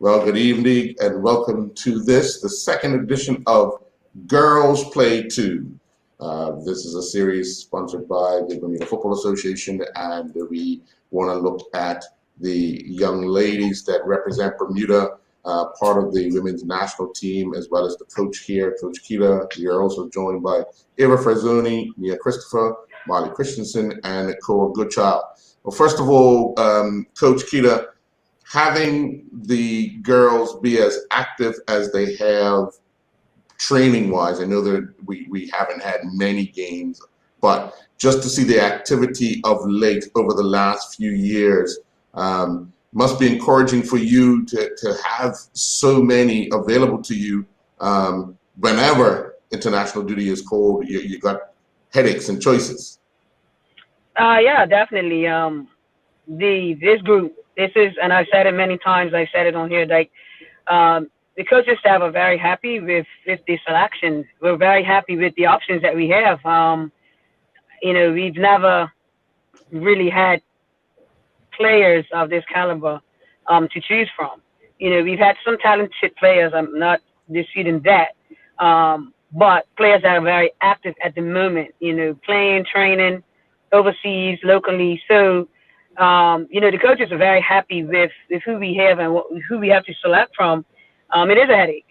Well, good evening and welcome to the second edition of Girls Play 2. This is a series sponsored by the Bermuda Football Association, and we want to look at the young ladies that represent Bermuda, part of the women's national team, as well as the coach here, Coach Kita. We are also joined by Eva Frazzoni, Nia Christopher, Molly Christensen, and Cora Goodchild. Well, first of all, Coach Kita, having the girls be as active as they have training-wise, I know that we haven't had many games, but just to see the activity of late over the last few years must be encouraging for you to have so many available to you whenever international duty is called. You got headaches and choices. Yeah, definitely. This group, this is, and I've said it many times. I said it on here. Like, the coaching staff are very happy with the selection. We're very happy with the options that we have. We've never really had players of this caliber to choose from. We've had some talented players. I'm not disputing that, but players that are very active at the moment. Playing, training, overseas, locally. So, the coaches are very happy with who we have and who we have to select from. It is a headache.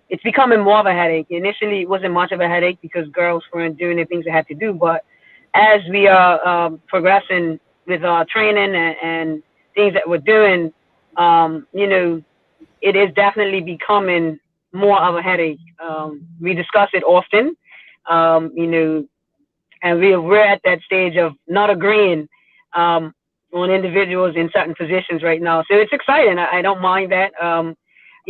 It's becoming more of a headache. Initially, it wasn't much of a headache because girls weren't doing the things they had to do. But as we are progressing with our training and things that we're doing, it is definitely becoming more of a headache. We discuss it often, and we're at that stage of not agreeing on individuals in certain positions right now. So it's exciting. I don't mind that.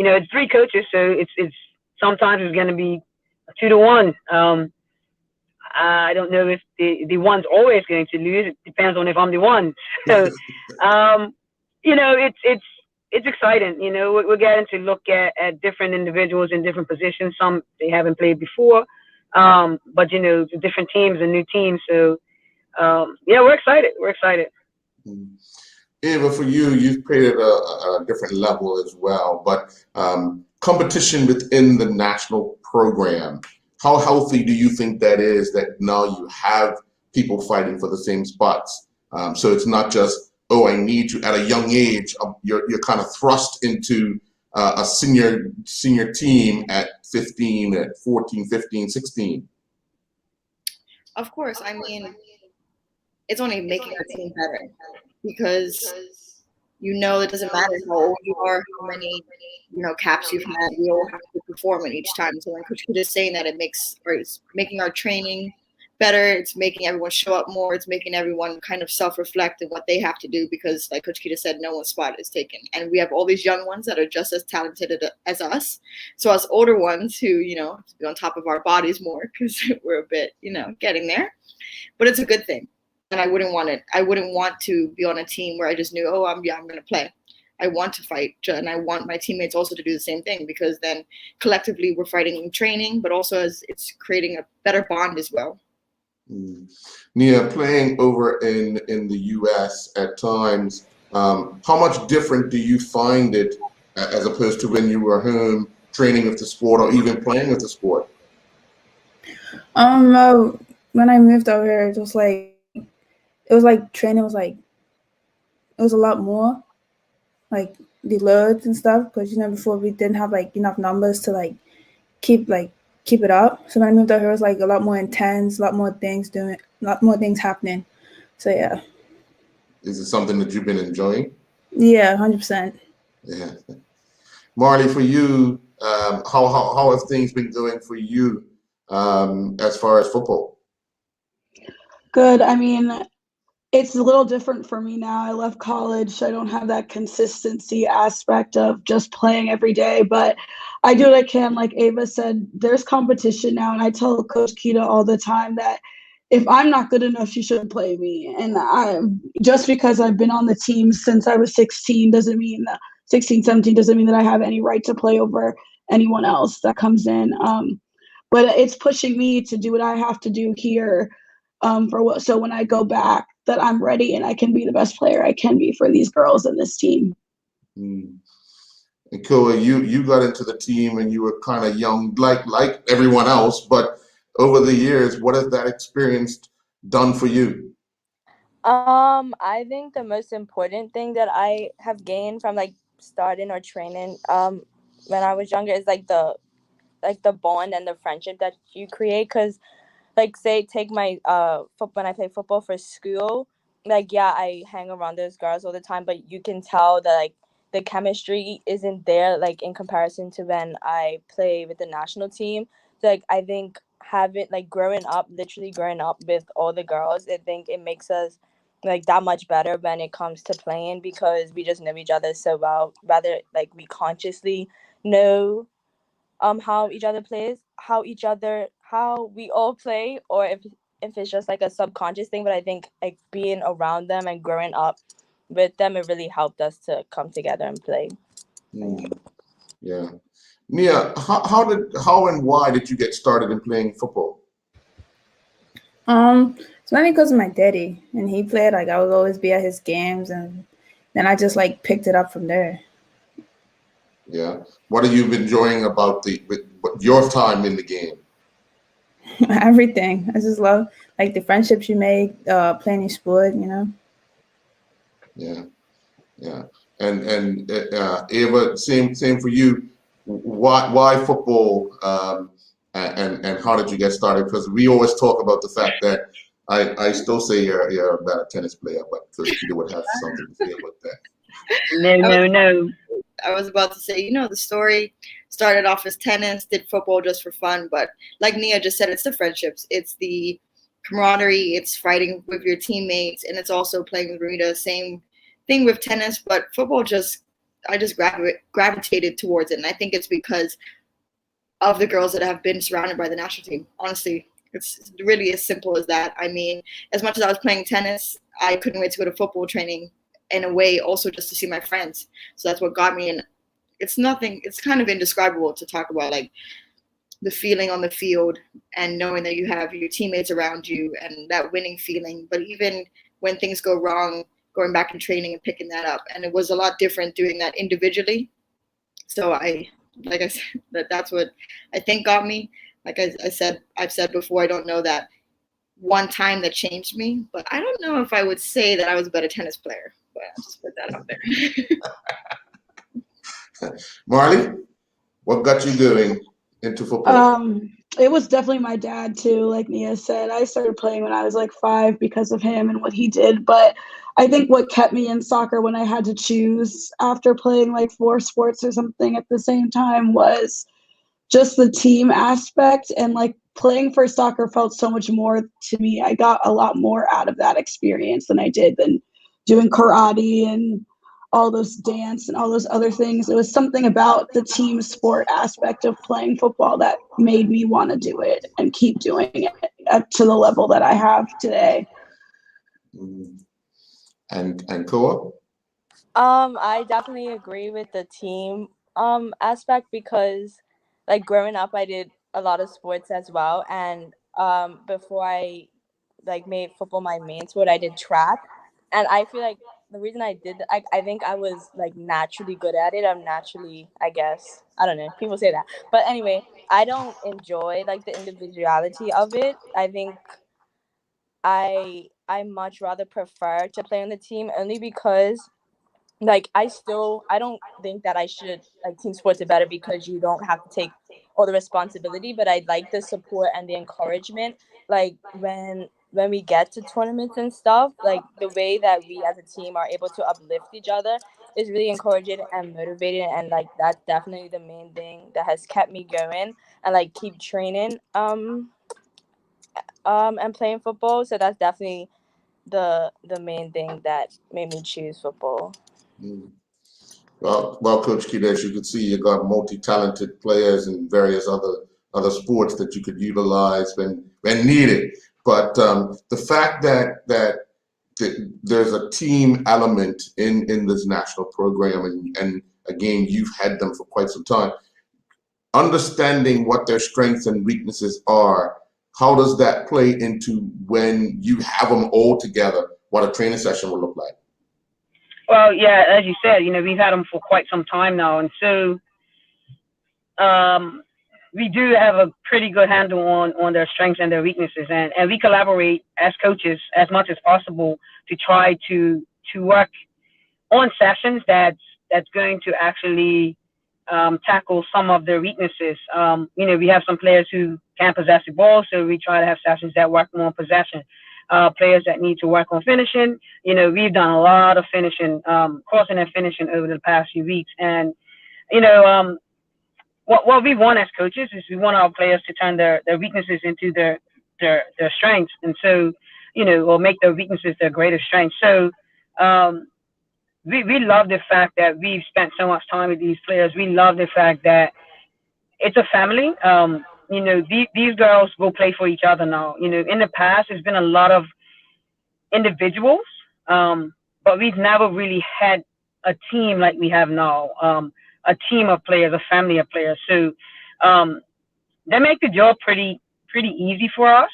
It's three coaches, so it's sometimes it's going to be 2-1. I don't know if the one's always going to lose. It depends on if I'm the one. So, it's exciting. We're getting to look at different individuals in different positions. Some they haven't played before, but the different teams and new teams. So, we're excited. We're excited. Mm-hmm. Eva, for you, you've played at a different level as well, but competition within the national program, how healthy do you think that is, that now you have people fighting for the same spots? So it's not just, I need you at a young age. You're kind of thrust into a senior team at 15, at 14, 15, 16. Of course. I mean, it's only making our team better. Because it doesn't matter how old you are, how many caps you've had, we all have to perform it each time. So when Coach Kita is saying that, it's making our training better, it's making everyone show up more, it's making everyone kind of self-reflect on what they have to do, because like Coach Kita said, no one's spot is taken. And we have all these young ones that are just as talented as us. So us older ones who, be on top of our bodies more because we're a bit, getting there. But it's a good thing. And I wouldn't want it. I wouldn't want to be on a team where I just knew, I'm going to play. I want to fight, and I want my teammates also to do the same thing, because then collectively we're fighting in training, but also as it's creating a better bond as well. Nia, playing over in the U.S. at times, how much different do you find it as opposed to when you were home training with the sport or even playing with the sport? When I moved over here, it was like training was it was a lot more, like the loads and stuff, because before we didn't have enough numbers to keep it up. So when I moved over here, it was a lot more intense, a lot more things happening. So yeah. Is it something that you've been enjoying? Yeah, 100%. Yeah. Marley, for you, how have things been going for you as far as football? Good. I mean, it's a little different for me now. I left college, so I don't have that consistency aspect of just playing every day, but I do what I can. Like Ava said, there's competition now, and I tell Coach Kita all the time that if I'm not good enough, she shouldn't play me. And just because I've been on the team since I was 16 doesn't mean that 16, 17 doesn't mean that I have any right to play over anyone else that comes in. But it's pushing me to do what I have to do here so when I go back, that I'm ready and I can be the best player I can be for these girls in this team. And Koa, you got into the team and you were kind of young, like everyone else. But over the years, what has that experience done for you? I think the most important thing that I have gained from like starting or training when I was younger is like the bond and the friendship that you create. Cause like say take my when I play football for school, like yeah, I hang around those girls all the time, but you can tell that like the chemistry isn't there like in comparison to when I play with the national team. So, like I think having like literally growing up with all the girls, I think it makes us like that much better when it comes to playing because we just know each other so well. Rather like we consciously know how each other plays, how we all play, or if it's just like a subconscious thing. But I think like being around them and growing up with them, it really helped us to come together and play. Mm, yeah. Nia, how and why did you get started in playing football? It's mainly because of my daddy, and he played. Like I would always be at his games, and then I just like picked it up from there. Yeah. What have you been enjoying about your time in the game? Everything. I just love like the friendships you make, playing your sport. Yeah. Yeah. And Ava, same for you. Why football? And how did you get started? Because we always talk about the fact that I still say you're a better tennis player, but Coach Kita would have something to say about that. No, I was, no, no. I was about to say, the story started off as tennis, did football just for fun, but like Nia just said, it's the friendships, it's the camaraderie, it's fighting with your teammates, and it's also playing with Rita. Same thing with tennis, but football I just gravitated towards it, and I think it's because of the girls that have been surrounded by the national team. Honestly, it's really as simple as that. I mean, as much as I was playing tennis, I couldn't wait to go to football training in a way also just to see my friends. So that's what got me. And it's kind of indescribable to talk about, like the feeling on the field and knowing that you have your teammates around you and that winning feeling. But even when things go wrong, going back and training and picking that up. And it was a lot different doing that individually. So like I said, that's what I think got me. Like I've said before, I don't know that one time that changed me, but I don't know if I would say that I was a better tennis player. But I'll just put that out there. Marley, what got you going into football? It was definitely my dad too. Like Nia said, I started playing when I was like 5 because of him and what he did. But I think what kept me in soccer when I had to choose after playing like 4 sports or something at the same time was just the team aspect, and like playing for soccer felt so much more to me. I got a lot more out of that experience than doing karate and all those dance and all those other things. It was something about the team sport aspect of playing football that made me want to do it and keep doing it up to the level that I have today. Mm. And Koa? I definitely agree with the team aspect because like growing up I did a lot of sports as well, and before I like made football my main sport, I did track. And I feel like the reason I did that, I think I was like naturally good at it. I'm naturally, I guess, I don't know, people say that, but anyway, I don't enjoy like the individuality of it. I think I much rather prefer to play on the team, only because like I don't think that I should like team sports are better because you don't have to take all the responsibility, but I like the support and the encouragement. Like when we get to tournaments and stuff, like the way that we as a team are able to uplift each other is really encouraging and motivating, and like that's definitely the main thing that has kept me going and like keep training and playing football. So that's definitely the main thing that made me choose football. Mm. Well, Coach Kita, as you can see, you got multi-talented players in various other sports that you could utilize when needed. But the fact that there's a team element in this national program, and again, you've had them for quite some time. Understanding what their strengths and weaknesses are, how does that play into when you have them all together? What a training session will look like? Well, yeah, as you said, we've had them for quite some time now, and so um, we do have a pretty good handle on their strengths and their weaknesses, and we collaborate as coaches as much as possible to try to work on sessions that's going to actually tackle some of their weaknesses. We have some players who can't possess the ball, so we try to have sessions that work more on possession. Players that need to work on finishing, we've done a lot of finishing, crossing and finishing over the past few weeks. And, you know, what we want as coaches is we want our players to turn their weaknesses into their strengths. And so, or make their weaknesses their greatest strengths. So, we love the fact that we've spent so much time with these players. We love the fact that it's a family. These girls go play for each other now. In the past, there's been a lot of individuals, but we've never really had a team like we have now, a team of players, a family of players. So that make the job pretty easy for us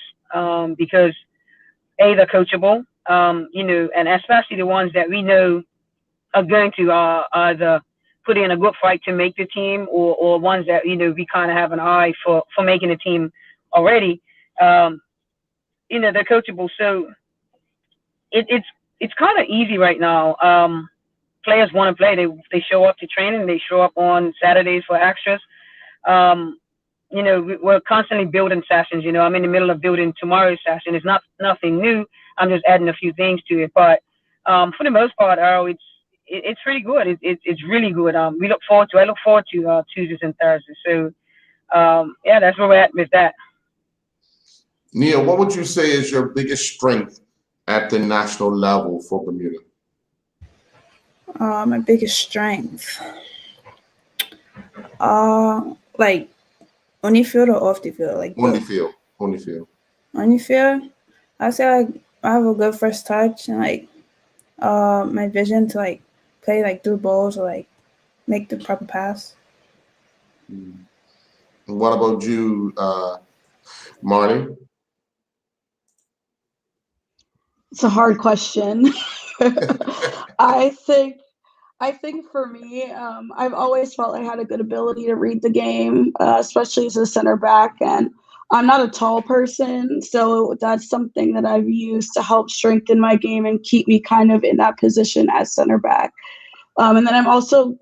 because they're coachable, and especially the ones that we know are going to either put in a good fight to make the team, or ones that we kind of have an eye for making the team already. They're coachable, so it's kind of easy right now. Players want to play. They show up to training. They show up on Saturdays for extras. We're constantly building sessions. I'm in the middle of building tomorrow's session. It's nothing new. I'm just adding a few things to it, but for the most part, it's pretty good. It's really good. I look forward to Tuesdays and Thursdays. So yeah, that's where we're at with that. Nia, what would you say is your biggest strength at the national level for Bermuda? My biggest strength, like on the field or off the field, like on the field. On the field, I say like I have a good first touch and like my vision to like play like through balls or like make the proper pass. And what about you, Marty? It's a hard question. I think for me, I've always felt I had a good ability to read the game, especially as a center back. And I'm not a tall person, so that's something that I've used to help strengthen my game and keep me kind of in that position as center back. And then I'm also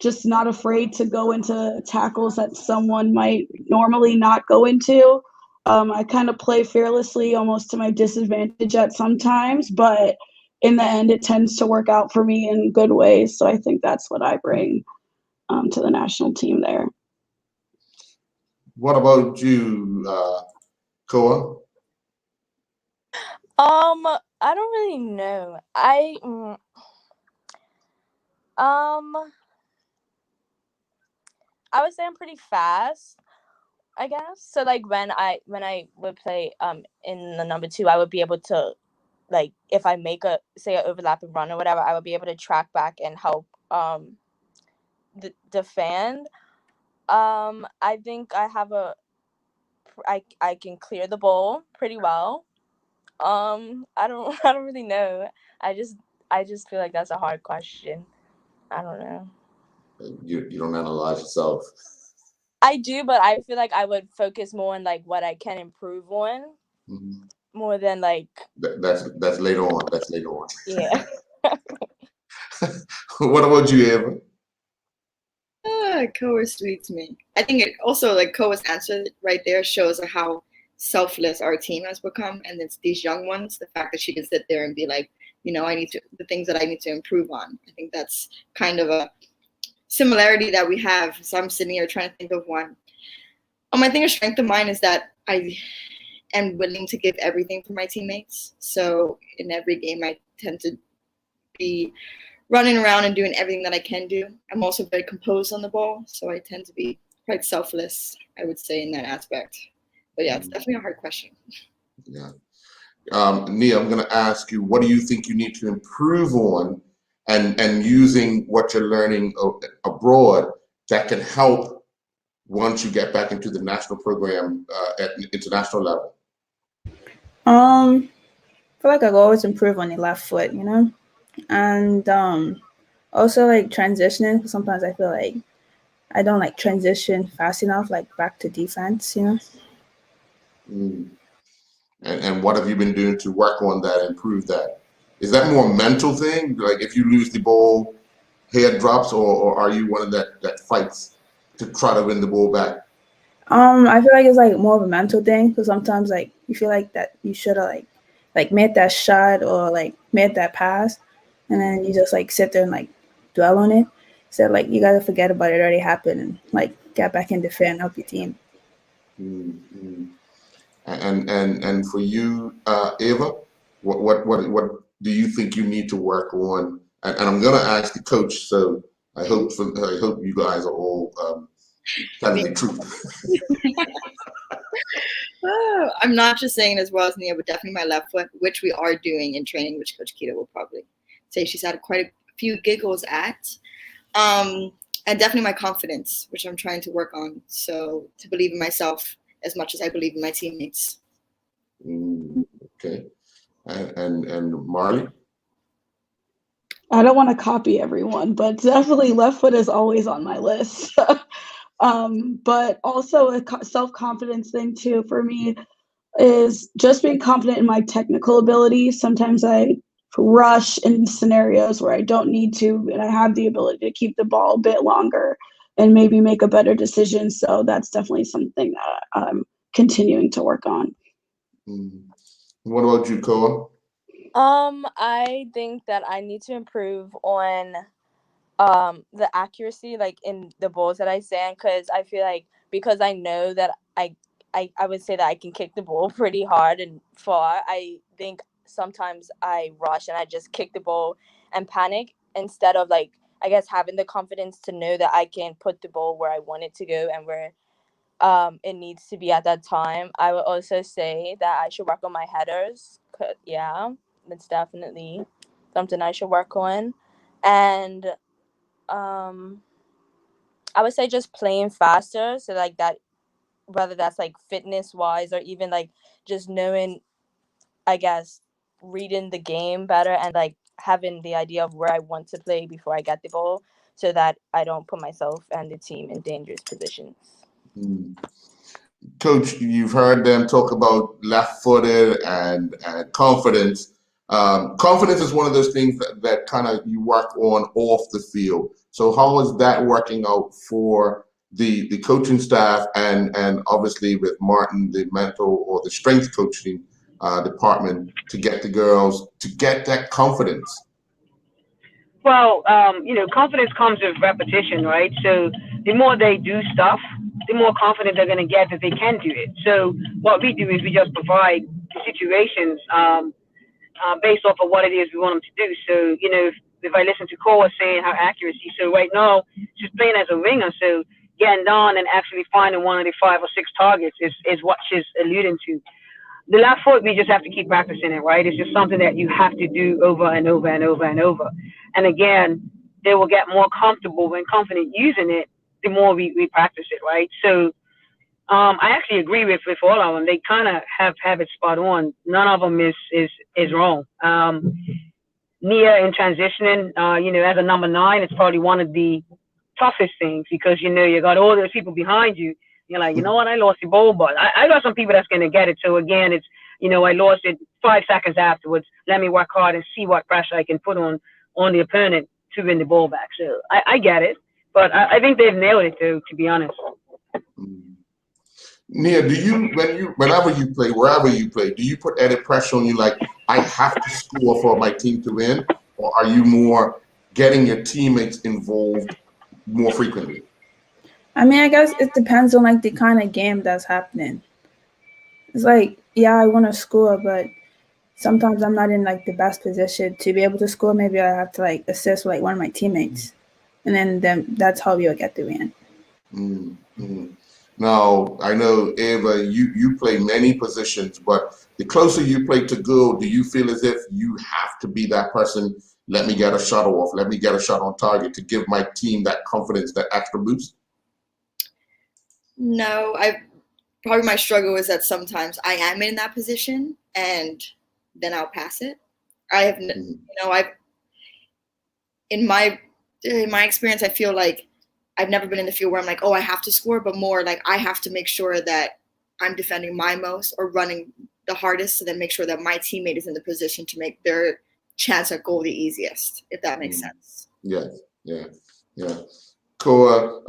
just not afraid to go into tackles that someone might normally not go into. I kind of play fearlessly, almost to my disadvantage at sometimes, but in the end, it tends to work out for me in good ways. So I think that's what I bring to the national team there. What about you, Koa? I don't really know. I would say I'm pretty fast, I guess. So like when I would play in the number 2, I would be able to, like, if I make an overlapping run or whatever, I would be able to track back and help defend. I think I have I can clear the ball pretty well. I don't really know. I just feel like that's a hard question. I don't know. You don't analyze yourself. I do, but I feel like I would focus more on like what I can improve on, more than like. That's later on. That's later on. Yeah. What about you, Eva? Koa sweets me. I think it also, like Koa's answer right there, shows how selfless our team has become, and it's these young ones. The fact that she can sit there and be like, the things that I need to improve on. I think that's kind of a similarity that we have. So I'm sitting here trying to think of one. I think a strength of mine is that I am willing to give everything for my teammates. So in every game, I tend to be running around and doing everything that I can do. I'm also very composed on the ball, so I tend to be quite selfless, I would say, in that aspect. But yeah, it's definitely a hard question. Yeah. Nia, I'm going to ask you, what do you think you need to improve on and using what you're learning abroad that can help once you get back into the national program at international level? I feel like I could always improve on the left foot, and also like transitioning. 'Cause sometimes I feel like I don't like transition fast enough, like back to defense. Mm. And what have you been doing to work on that, improve that? Is that more a mental thing? Like if you lose the ball, head drops, or are you one of that fights to try to win the ball back? I feel like it's like more of a mental thing because sometimes like you feel like that you should have like made that shot or like made that pass, and then you just like sit there and like dwell on it. So like you gotta forget about it already happened and like get back in the fair and help your team. Mm-hmm. And for you, Ava, what do you think you need to work on? And I'm gonna ask the coach, so I hope you guys are all telling the truth. I'm not just saying it as well as Nia, but definitely my left foot, which we are doing in training, which Coach Keto will probably say she's had quite a few giggles at. And definitely my confidence, which I'm trying to work on. So to believe in myself as much as I believe in my teammates. Okay. And Marley? I don't want to copy everyone, but definitely left foot is always on my list. But also a self-confidence thing too for me is just being confident in my technical ability. Sometimes I rush in scenarios where I don't need to, and I have the ability to keep the ball a bit longer and maybe make a better decision. So that's definitely something that I'm continuing to work on. What about you, Koa? I think that I need to improve on the accuracy like in the balls that I send, because I feel like because I know that I would say that I can kick the ball pretty hard and far. I think sometimes I rush and I just kick the ball and panic instead of like I guess having the confidence to know that I can put the ball where I want it to go and where it needs to be at that time. I would also say that I should work on my headers. Yeah, that's definitely something I should work on. And I would say just playing faster. So like that, whether that's like fitness wise or even like just knowing, I guess, reading the game better and like having the idea of where I want to play before I get the ball, so that I don't put myself and the team in dangerous positions. Coach, you've heard them talk about left-footed and confidence. Confidence is one of those things that kind of you work on off the field. So how is that working out for the coaching staff and obviously with Martin, the mental or the strength coaching department to get the girls to get that confidence? Well, confidence comes with repetition, right? So the more they do stuff, the more confident they're going to get that they can do it. So what we do is we just provide the situations based off of what it is we want them to do. So, if I listen to Cole saying her accuracy, so right now she's playing as a winger, so getting down and actually finding one of the 5 or 6 targets is what she's alluding to. The left foot, we just have to keep practicing it, right? It's just something that you have to do over and over and over and over. And again, they will get more comfortable when confident using it the more we practice it, right? So I actually agree with all of them. They kind of have it spot on. None of them is wrong. Nia in transitioning, as a number 9, it's probably one of the toughest things because you got all those people behind you. You're like, you know what, I lost the ball, but I got some people that's gonna get it. So again, it's I lost it 5 seconds afterwards. Let me work hard and see what pressure I can put on the opponent to win the ball back. So I get it, but I think they've nailed it too, to be honest. Nia, whenever you play, wherever you play, do you put added pressure on you like I have to score for my team to win, or are you more getting your teammates involved more frequently? I mean, I guess it depends on like the kind of game that's happening. It's like, yeah, I want to score, but sometimes I'm not in like the best position to be able to score. Maybe I have to like assist like one of my teammates, and then that's how we'll get the win. Mm-hmm. Now, I know, Ava, you play many positions, but the closer you play to goal, do you feel as if you have to be that person, let me get a shot off, let me get a shot on target to give my team that confidence, that extra boost? No, probably my struggle is that sometimes I am in that position and then I'll pass it. in my experience, I feel like I've never been in the field where I'm like, oh, I have to score, but more like I have to make sure that I'm defending my most or running the hardest to then make sure that my teammate is in the position to make their chance at goal the easiest, if that makes sense. Yeah. Koa,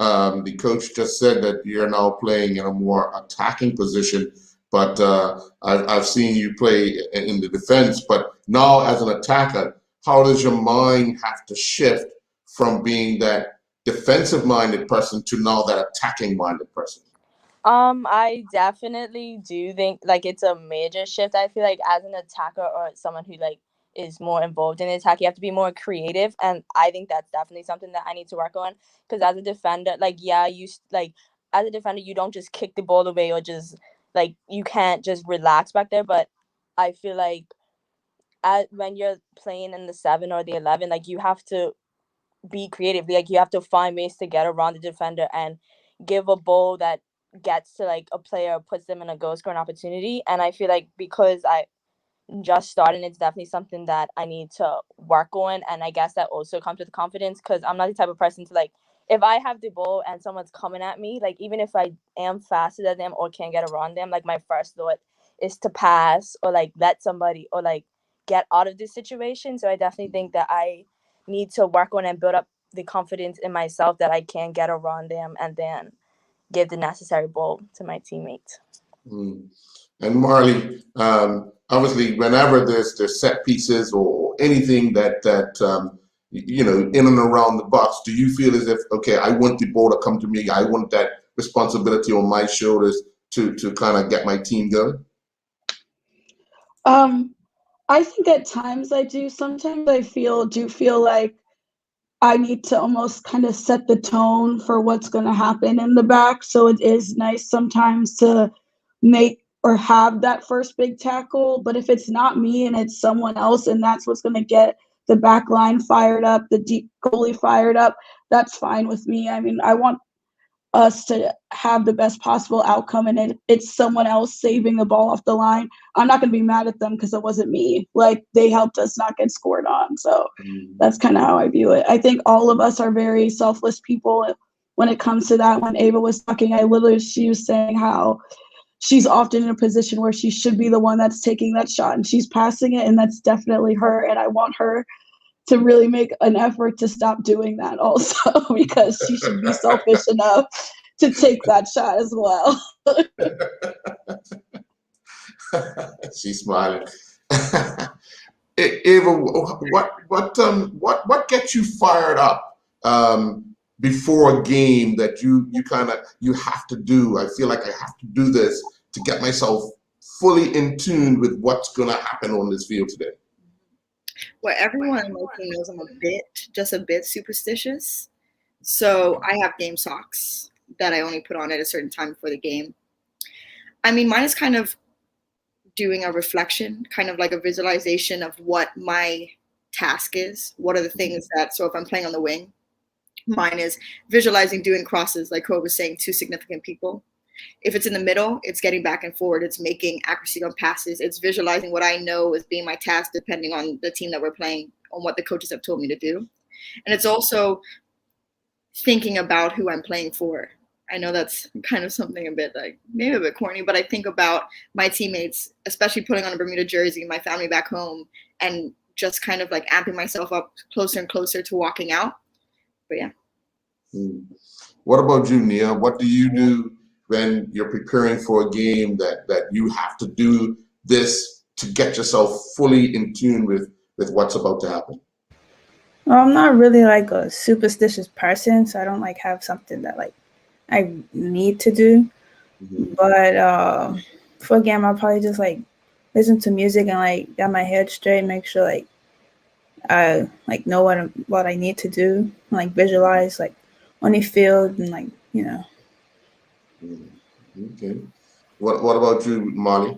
the coach just said that you're now playing in a more attacking position, but I've seen you play in the defense. But now as an attacker, how does your mind have to shift from being that defensive-minded person to now that attacking-minded person? I definitely do think like it's a major shift. I feel like as an attacker or someone who like is more involved in the attack, you have to be more creative, and I think that's definitely something that I need to work on. Because as a defender, like as a defender, you don't just kick the ball away or just like you can't just relax back there. But I feel like when you're playing in the 7 or the 11, like you have to be creative. Like you have to find ways to get around the defender and give a ball that gets to like a player, puts them in a goal scoring opportunity. And I feel like because I just started, it's definitely something that I need to work on. And I guess that also comes with confidence because I'm not the type of person to like, if I have the ball and someone's coming at me, like even if I am faster than them or can't get around them, like my first thought is to pass or like let somebody or like get out of this situation. So I definitely think that I need to work on and build up the confidence in myself that I can get around them and then give the necessary ball to my teammates. Mm. And Marley, obviously, whenever there's set pieces or anything that in and around the box, do you feel as if, okay, I want the ball to come to me, I want that responsibility on my shoulders to kind of get my team going? I think at times I do. Sometimes I do feel like I need to almost kind of set the tone for what's going to happen in the back. So it is nice sometimes to make or have that first big tackle. But if it's not me and it's someone else and that's what's going to get the back line fired up, the deep goalie fired up, that's fine with me. I mean, I want us to have the best possible outcome, and it's someone else saving the ball off the line. I'm not going to be mad at them because it wasn't me. Like, they helped us not get scored on. So that's kind of how I view it. I think all of us are very selfless people when it comes to that. When Ava was talking, she was saying how she's often in a position where she should be the one that's taking that shot and she's passing it, and that's definitely her. And I want her to really make an effort to stop doing that also, because she should be selfish enough to take that shot as well. She's smiling. Ava, what gets you fired up before a game that you have to do? I feel like I have to do this to get myself fully in tune with what's going to happen on this field today. Well, everyone in my team knows I'm just a bit superstitious. So I have game socks that I only put on at a certain time before the game. I mean, mine is kind of doing a reflection, kind of like a visualization of what my task is. What are the things so if I'm playing on the wing, mine is visualizing doing crosses, like Kobe was saying, to significant people. If it's in the middle, it's getting back and forward. It's making accuracy on passes. It's visualizing what I know as being my task, depending on the team that we're playing, on what the coaches have told me to do. And it's also thinking about who I'm playing for. I know that's kind of something maybe a bit corny, but I think about my teammates, especially putting on a Bermuda jersey, my family back home, and just kind of like amping myself up closer and closer to walking out. But yeah. What about you, Nia? What do you do when you're preparing for a game that you have to do this to get yourself fully in tune with what's about to happen? Well, I'm not really like a superstitious person, so I don't like have something that like I need to do. But for a game, I'll probably just like listen to music and like get my head straight, make sure like I like know what I need to do, like visualize like on the field and like Okay. What about you, Molly?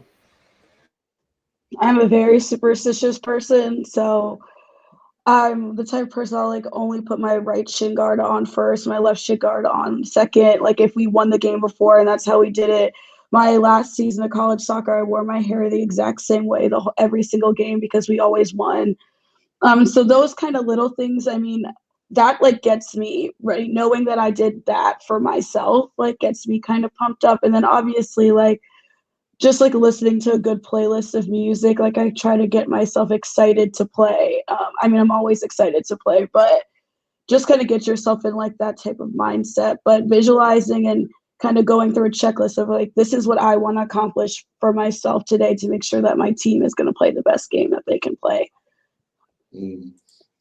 I'm a very superstitious person, so I'm the type of person I'll like only put my right shin guard on first, my left shin guard on second. Like if we won the game before, and that's how we did it. My last season of college soccer, I wore my hair the exact same way every single game because we always won. So those kind of little things, I mean, that like gets me right. Knowing that I did that for myself, like gets me kind of pumped up. And then obviously like just like listening to a good playlist of music, like I try to get myself excited to play. I mean, I'm always excited to play, but just kind of get yourself in like that type of mindset. But visualizing and kind of going through a checklist of like, this is what I want to accomplish for myself today to make sure that my team is going to play the best game that they can play. Mm.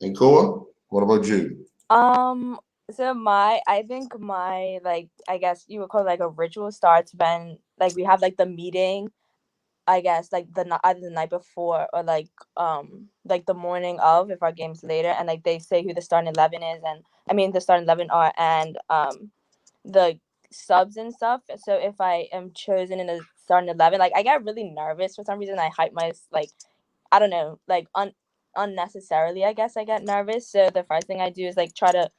And Koa, what about you? So I think my, like, I guess you would call it like a ritual starts when like we have like the meeting, I guess like either the night before or like the morning of if our game's later, and like they say who the starting 11 is, and I mean the starting 11 are, and the subs and stuff. So if I am chosen in the starting 11, like I get really nervous for some reason. I hype my, like, I don't know, like unnecessarily, I guess I get nervous. So the first thing I do is like try to,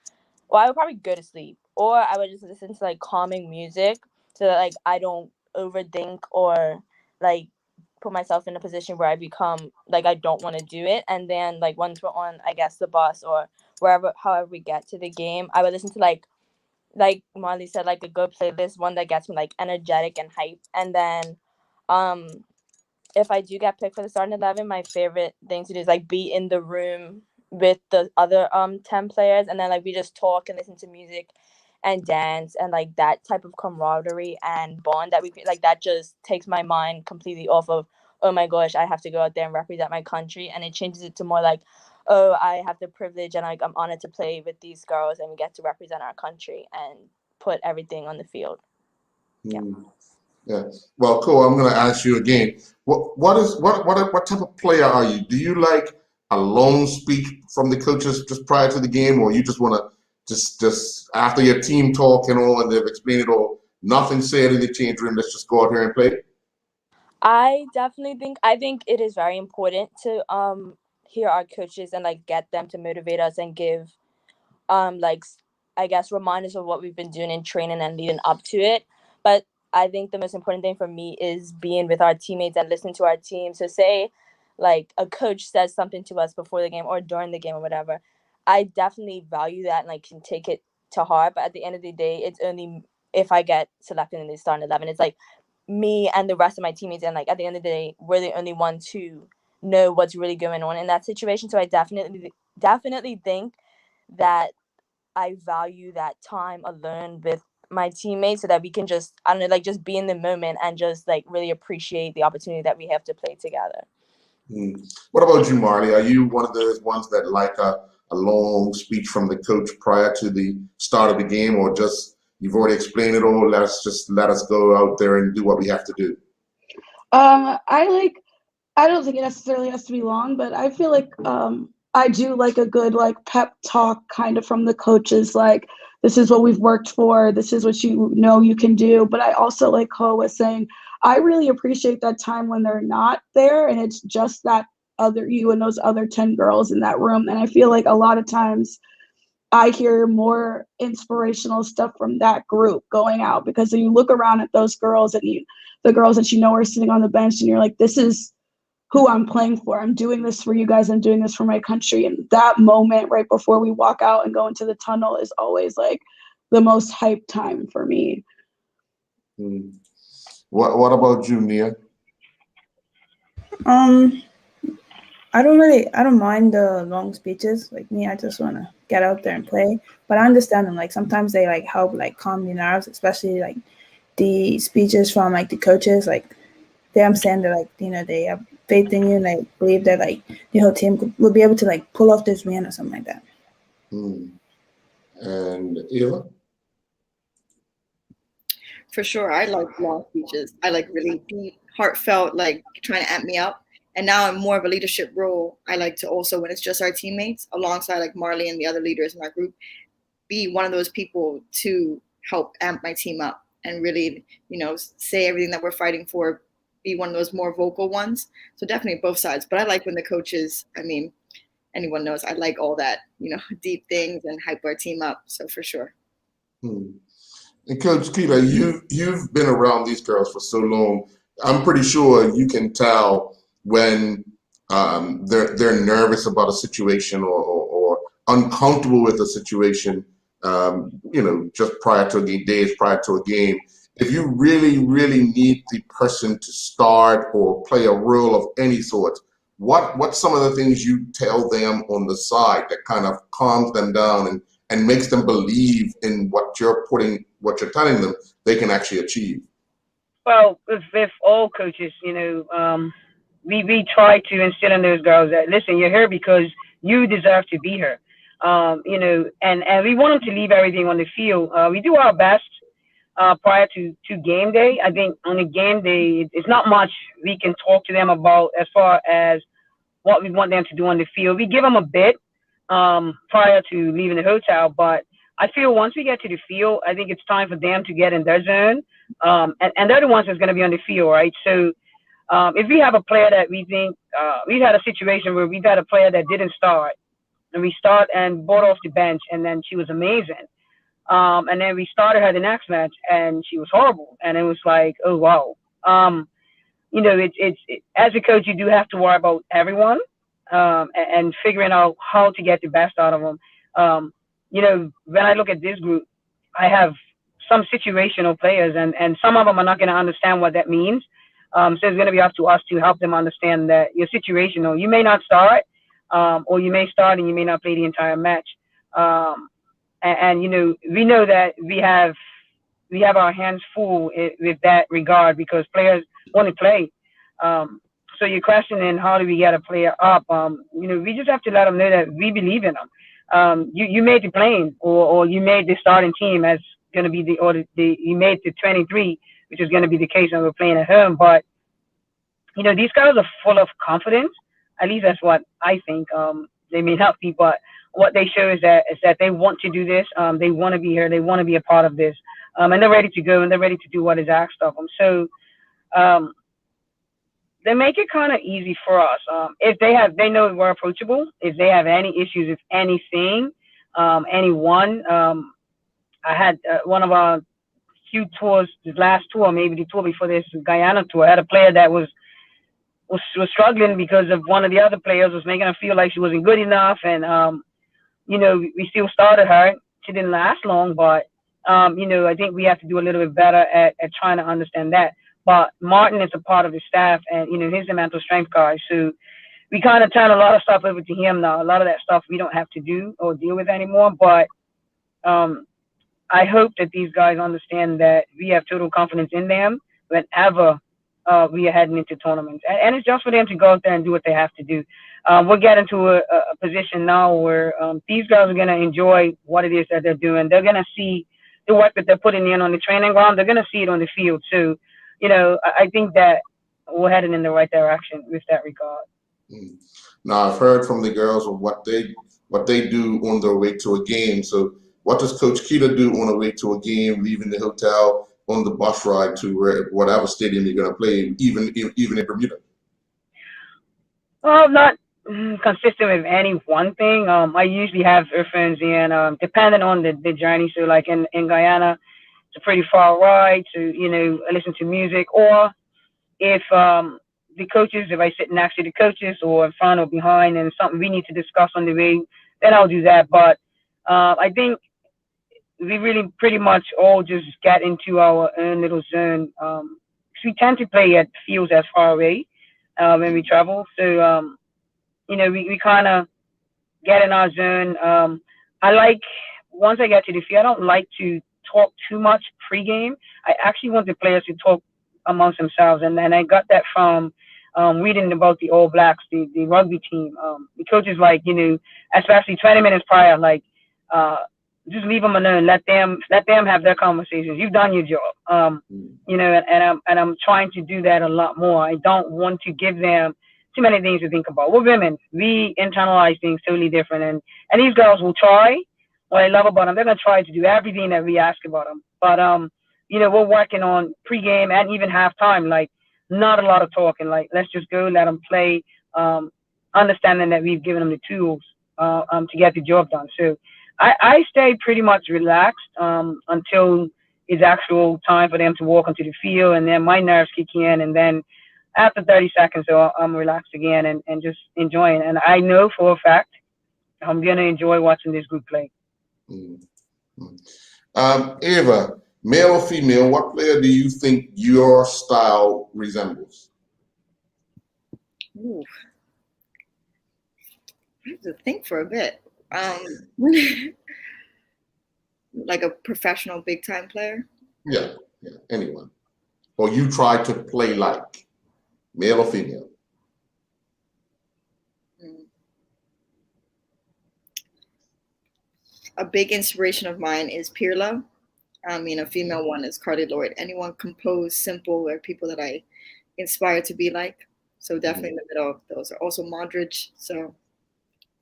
well, I would probably go to sleep, or I would just listen to like calming music so that like I don't overthink or like put myself in a position where I become like I don't want to do it. And then like once we're on, I guess, the bus or wherever, however we get to the game, I would listen to like Marley said, like a good playlist, one that gets me like energetic and hype. And then um if I do get picked for the starting 11, my favorite thing to do is like be in the room with the other 10 players, and then like we just talk and listen to music and dance, and like that type of camaraderie and bond that we create, like that just takes my mind completely off of, oh my gosh, I have to go out there and represent my country, and it changes it to more like, oh, I have the privilege and like I'm honored to play with these girls and we get to represent our country and put everything on the field. Yeah. Mm. Yeah. Well, cool. I'm going to ask you again. What type of player are you? Do you like a long speech from the coaches just prior to the game, or you just want to just after your team talk and all, and they've explained it all, nothing said in the change room, let's just go out here and play? I think it is very important to hear our coaches and like get them to motivate us and give like I guess reminders of what we've been doing in training and leading up to it. But I think the most important thing for me is being with our teammates and listening to our team. So say like a coach says something to us before the game or during the game or whatever, I definitely value that and like can take it to heart. But at the end of the day, it's only if I get selected in the starting 11. It's like me and the rest of my teammates, and like at the end of the day, we're the only ones who know what's really going on in that situation. So I definitely think that I value that time alone with my teammates so that we can just, I don't know, like just be in the moment and just like really appreciate the opportunity that we have to play together. Mm. What about you, Marley? Are you one of those ones that like a long speech from the coach prior to the start of the game, or just you've already explained it all, let us go out there and do what we have to do? I don't think it necessarily has to be long, but I feel like I do like a good like pep talk kind of from the coaches, like this is what we've worked for, this is what you know you can do. But I also, like Ho was saying, I really appreciate that time when they're not there and it's just that other you and those other 10 girls in that room. And I feel like a lot of times I hear more inspirational stuff from that group going out, because you look around at those girls and the girls that you know are sitting on the bench and you're like, this is who I'm playing for. I'm doing this for you guys. I'm doing this for my country. And that moment right before we walk out and go into the tunnel is always like the most hype time for me. Mm. What about you, Nia? Um, I don't mind the long speeches. Like me, I just want to get out there and play. But I understand them. Like sometimes they like help like calm your nerves, especially like the speeches from like the coaches. Like they understand that like they have faith in you and they believe that like the whole team will be able to like pull off this win or something like that. Mm. And Eva? For sure, I like long speeches. I like really deep, heartfelt, like trying to amp me up. And now I'm more of a leadership role. I like to also, when it's just our teammates, alongside like Marley and the other leaders in our group, be one of those people to help amp my team up and really, say everything that we're fighting for, be one of those more vocal ones. So definitely both sides. But I like when the coaches, I mean, anyone knows I like all that, deep things and hype our team up. So for sure. Hmm. And Coach Keela, you've been around these girls for so long. I'm pretty sure you can tell when they're nervous about a situation or uncomfortable with a situation, just prior to a game, days prior to a game. If you really, really need the person to start or play a role of any sort, what's some of the things you tell them on the side that kind of calms them down and makes them believe in what you're telling them they can actually achieve? Well, with all coaches, we try to instill in those girls that, listen, you're here because you deserve to be here. And we want them to leave everything on the field. We do our best prior to game day. I think on a game day, it's not much we can talk to them about as far as what we want them to do on the field. We give them a bit prior to leaving the hotel, but I feel once we get to the field, I think it's time for them to get in their zone. And they're the ones that's going to be on the field, right? So if we have a player that we think, we've had a situation where we've had a player that didn't start, and we start and brought off the bench, and then she was amazing. And then we started her the next match, and she was horrible. And it was like, oh, wow. As a coach, you do have to worry about everyone and figuring out how to get the best out of them. When I look at this group, I have some situational players, and some of them are not going to understand what that means. So it's going to be up to us to help them understand that you're situational. You may not start, or you may start and you may not play the entire match. We know that we have our hands full with that regard because players want to play. So you're questioning how do we get a player up? We just have to let them know that we believe in them. You made the plane, or you made the starting team as going to be you made the 23, which is going to be the case when we're playing at home. But these guys are full of confidence. At least that's what I think. They may not be, but what they show is that they want to do this. They want to be here. They want to be a part of this, and they're ready to go and they're ready to do what is asked of them. So they make it kind of easy for us. If they know we're approachable. If they have any issues with anything, anyone. I had one of our few tours, the last tour, maybe the tour before this Guyana tour. I had a player that was struggling because of one of the other players was making her feel like she wasn't good enough, and we still started her. She didn't last long, but I think we have to do a little bit better at trying to understand that. But Martin is a part of the staff, and he's a mental strength guy, so we kind of turn a lot of stuff over to him now. A lot of that stuff we don't have to do or deal with anymore. But I hope that these guys understand that we have total confidence in them whenever we are heading into tournaments. And it's just for them to go out there and do what they have to do. We're getting to a position now where these guys are going to enjoy what it is that they're doing. They're going to see the work that they're putting in on the training ground. They're going to see it on the field. So, I think that we're heading in the right direction with that regard. Now, I've heard from the girls of what they do on their way to a game. So what does Coach Keita do on the way to a game, leaving the hotel, on the bus ride to whatever stadium you're going to play, even in Bermuda? Well, not consistent with any one thing. I usually have earphones in, depending on the journey. So like in Guyana, it's a pretty far ride. So, I listen to music, or if if I sit next to the coaches or in front or behind and something we need to discuss on the way, then I'll do that. But I think we really pretty much all just get into our own little zone. We tend to play at fields as far away when we travel. So, we kind of get in our zone. Once I get to the field, I don't like to talk too much pregame. I actually want the players to talk amongst themselves. And then I got that from reading about the All Blacks, the rugby team. The coaches, especially 20 minutes prior, just leave them alone. Let them have their conversations. You've done your job. And I'm trying to do that a lot more. I don't want to give them too many things to think about. We're women. We internalize things totally different. And these girls will try. What I love about them, they're going to try to do everything that we ask about them. But, we're working on pregame and even halftime, not a lot of talking. Let's just go, let them play, understanding that we've given them the tools to get the job done. So I stay pretty much relaxed until it's actual time for them to walk onto the field, and then my nerves kick in, and then after 30 seconds, so I'm relaxed again and just enjoying. And I know for a fact I'm gonna enjoy watching this group play. Mm. Ava, male or female, what player do you think your style resembles? Ooh, I have to think for a bit. Like a professional big time player. Yeah, anyone. Or you try to play like, male or female? A big inspiration of mine is Pirlo. I mean, a female one is Carly Lloyd. Anyone composed, simple, or people that I inspire to be like. So definitely in the middle of those are also Modric. So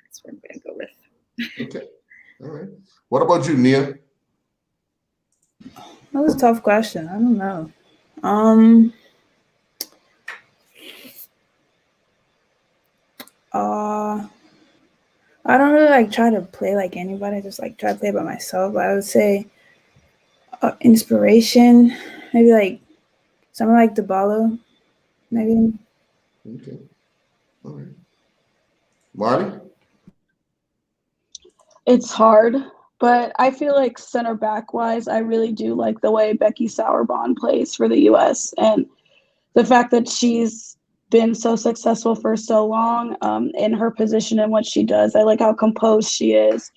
that's what I'm going to go with. Okay, all right. What about you, Nia? That was a tough question. I don't know. I don't really like try to play like anybody. I just like try to play by myself. But I would say inspiration, maybe like someone like DeBala, maybe. Okay, all right. Marty? It's hard, but I feel like center back wise, I really do like the way Becky Sauerbond plays for the US, and the fact that she's been so successful for so long in her position and what she does. I like how composed she is,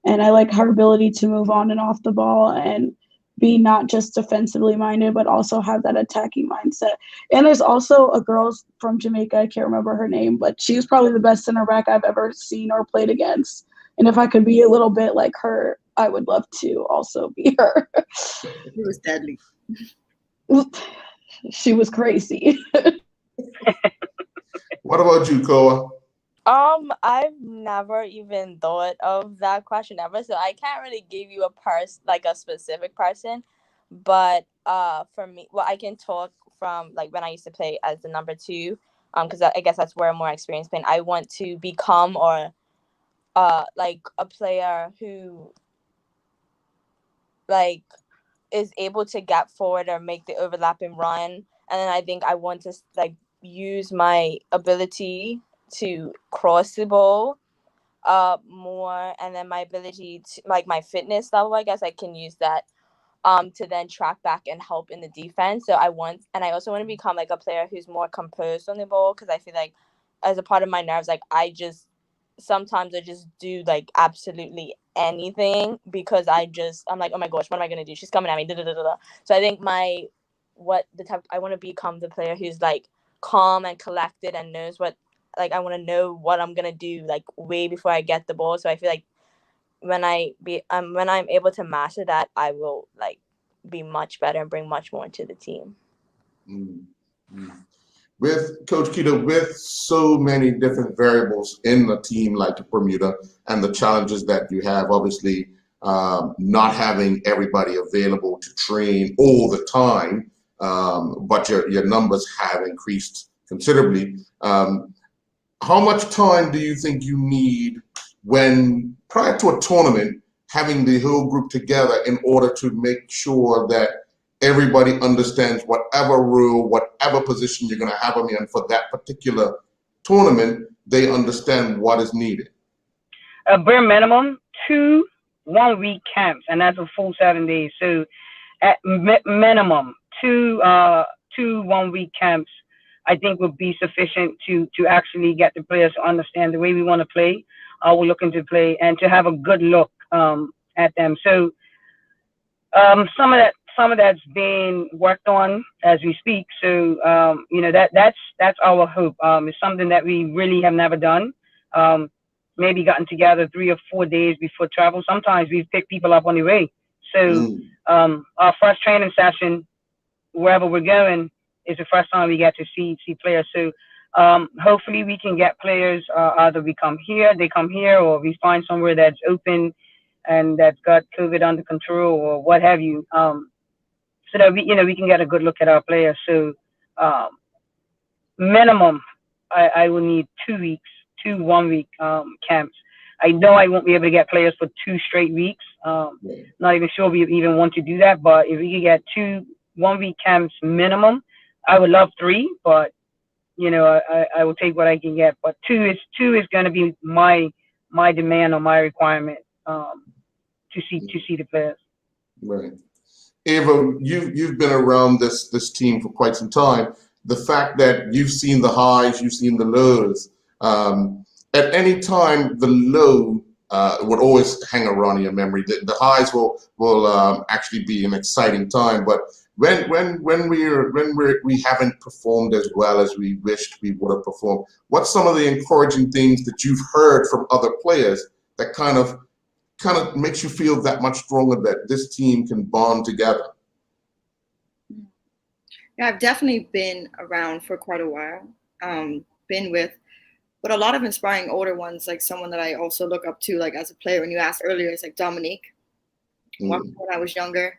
and I like her ability to move on and off the ball and be not just defensively minded, but also have that attacking mindset. And there's also a girl from Jamaica, I can't remember her name, but she's probably the best center back I've ever seen or played against. And if I could be a little bit like her, I would love to also be her. It was deadly. She was crazy. What about you, Koa? I've never even thought of that question ever, so I can't really give you a specific person. But for me, well, I can talk from like when I used to play as the number 2, because I guess that's where I'm more experienced playing. I want to become or like a player who like is able to get forward or make the overlapping run, and then I think I want to like use my ability to cross the ball more, and then my ability to like my fitness level, I guess I can use that to then track back and help in the defense. So I also want to become like a player who's more composed on the ball, because I feel like as a part of my nerves, like I just do like absolutely anything because I'm like, oh my gosh, what am I gonna do? She's coming at me. Da, da, da, da. So I think I want to become the player who's like calm and collected and knows what, like I want to know what I'm gonna do like way before I get the ball. So I feel like when I'm able to master that, I will like be much better and bring much more to the team. Mm-hmm. With Coach Keita, with so many different variables in a team like Bermuda and the challenges that you have, obviously not having everybody available to train all the time, but your numbers have increased considerably. How much time do you think you need when prior to a tournament, having the whole group together in order to make sure that everybody understands whatever rule, whatever position you're going to have them in for that particular tournament, they understand what is needed? A bare minimum 2 1-week camps, and that's a full 7 days. So at minimum, 2 1-week camps, I think would be sufficient to actually get the players to understand the way we want to play, we're looking to play, and to have a good look at them. So some of that's being worked on as we speak. So that's our hope. It's something that we really have never done. Maybe gotten together 3 or 4 days before travel. Sometimes we've picked people up on the way. So our first training session, wherever we're going, is the first time we get to see players. So hopefully we can get players, either they come here, or we find somewhere that's open and that's got COVID under control or what have you, so that we can get a good look at our players. So minimum, I will need 2 weeks, 2 1-week camps. I know I won't be able to get players for 2 straight weeks. Not even sure we even want to do that, but if we could get 2 1-week camps minimum, I would love 3, but I will take what I can get. But two is going to be my demand or my requirement to see the players. Right. Ava, you've been around this team for quite some time. The fact that you've seen the highs, you've seen the lows. At any time, the low would always hang around in your memory. The highs will actually be an exciting time, but when we haven't performed as well as we wished we would have performed, what's some of the encouraging things that you've heard from other players that kind of makes you feel that much stronger that this team can bond together? Yeah, I've definitely been around for quite a while. Been with, but a lot of inspiring older ones, like someone that I also look up to, like as a player. When you asked earlier, it's like Dominique. When I was younger.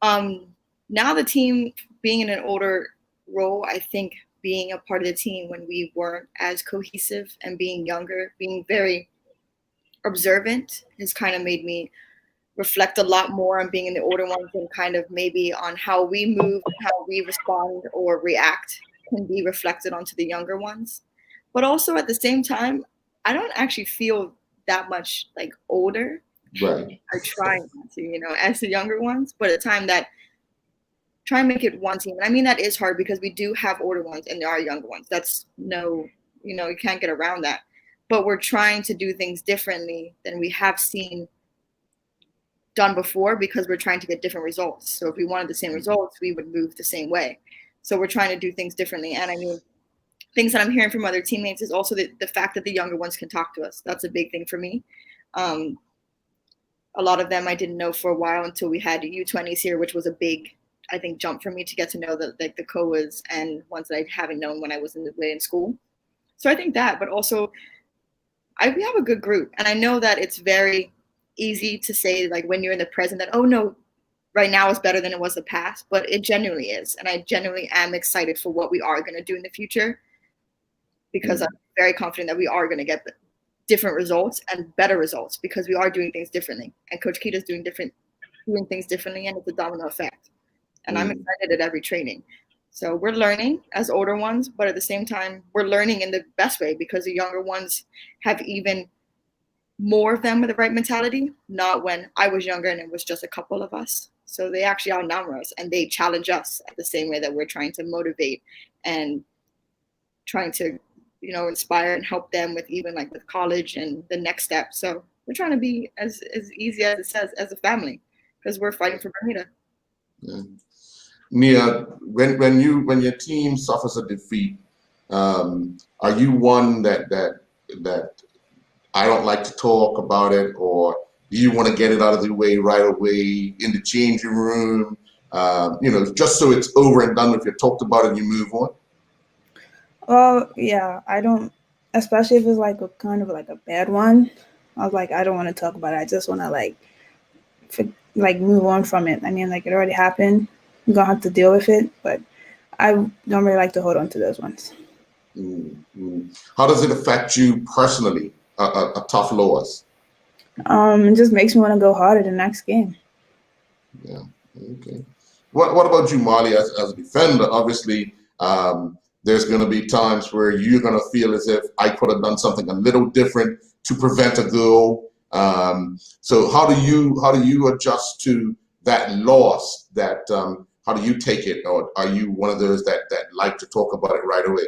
Now the team being in an older role, I think being a part of the team when we weren't as cohesive and being younger, being very observant has kind of made me reflect a lot more on being in the older ones and kind of maybe on how we move, how we respond or react can be reflected onto the younger ones. But also at the same time, I don't actually feel that much like older. Right. I try not to, as the younger ones, but at a time that try and make it one team. And I mean, that is hard because we do have older ones and there are younger ones. That's you can't get around that. But we're trying to do things differently than we have seen done before because we're trying to get different results. So if we wanted the same results, we would move the same way. So we're trying to do things differently. And I mean, things that I'm hearing from other teammates is also the fact that the younger ones can talk to us. That's a big thing for me. A lot of them I didn't know for a while until we had U20s here, which was a big, I think, jump for me to get to know the COAs and ones that I haven't known when I was in school. So I think that, but also we have a good group. And I know that it's very easy to say, like, when you're in the present that, oh no, right now is better than it was the past, but it genuinely is. And I genuinely am excited for what we are going to do in the future because I'm very confident that we are going to get different results and better results because we are doing things differently. And Coach Kita's doing things differently, and it's a domino effect. And I'm excited at every training. So we're learning as older ones, but at the same time, we're learning in the best way because the younger ones have even more of them with the right mentality, not when I was younger and it was just a couple of us. So they actually outnumber us and they challenge us at the same way that we're trying to motivate and trying to, inspire and help them with even like with college and the next step. So we're trying to be as easy as it says as a family because we're fighting for Bermuda. Yeah. Nia, when your team suffers a defeat, are you one that I don't like to talk about it, or do you want to get it out of the way right away in the changing room? Just so it's over and done with. You talked about it and you move on. Well, yeah, I don't, especially if it's like a kind of like a bad one. I was like, I don't want to talk about it. I just want to move on from it. I mean, like it already happened. I'm gonna have to deal with it, but I don't really like to hold on to those ones. Mm-hmm. How does it affect you personally? A tough loss. It just makes me want to go harder the next game. Yeah. Okay. What about you, Molly, as a defender? Obviously, there's going to be times where you're going to feel as if I could have done something a little different to prevent a goal. So how do you adjust to that loss? How do you take it, or are you one of those that like to talk about it right away?